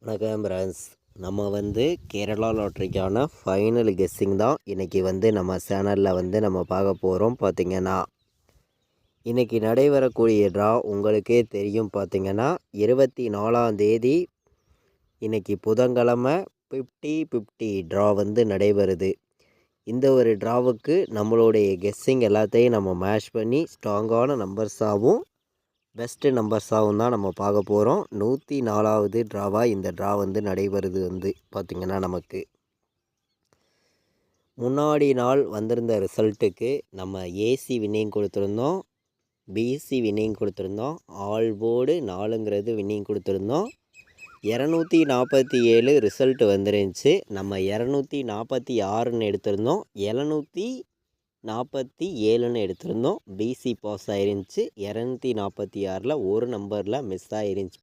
வணக்கம் ஃப்ரெண்ட்ஸ். நம்ம Kerala லாட்ரிக்கான final guessing தான் இன்றைக்கி நம்ம சேனலில் நம்ம பார்க்க போகிறோம். பார்த்திங்கன்னா இன்றைக்கி நடைபெறக்கூடிய ட்ரா உங்களுக்கே தெரியும். பார்த்திங்கன்னா 24ஆம் தேதி இன்றைக்கி புதன்கிழமை 50-50 ட்ரா நடைபெறுது. இந்த ஒரு ட்ராவுக்கு நம்மளுடைய கெஸ்ஸிங் எல்லாத்தையும் நம்ம மேட்ச் பண்ணி ஸ்ட்ராங்கான நம்பர்ஸாகவும் பெஸ்ட்டு நம்பர்ஸாகவும் தான் நம்ம பார்க்க போகிறோம். 104வது ட்ராவாக இந்த ட்ரா நடைபெறுது. பார்த்திங்கன்னா நமக்கு முன்னாடி நாள் வந்திருந்த ரிசல்ட்டுக்கு நம்ம ஏசி வின்னிங் கொடுத்துருந்தோம், பிசி வின்னிங் கொடுத்துருந்தோம், ஆல் போர்டு 4ங்கிறது வின்னிங் கொடுத்துருந்தோம். 247 ரிசல்ட் வந்துருந்துச்சு. நம்ம 246ன்னு எடுத்திருந்தோம், 747ன்னு எடுத்திருந்தோம். PC pass ஆயிருந்துச்சு. 246ல் ஒரு நம்பரில் மிஸ் ஆயிருந்துச்சு.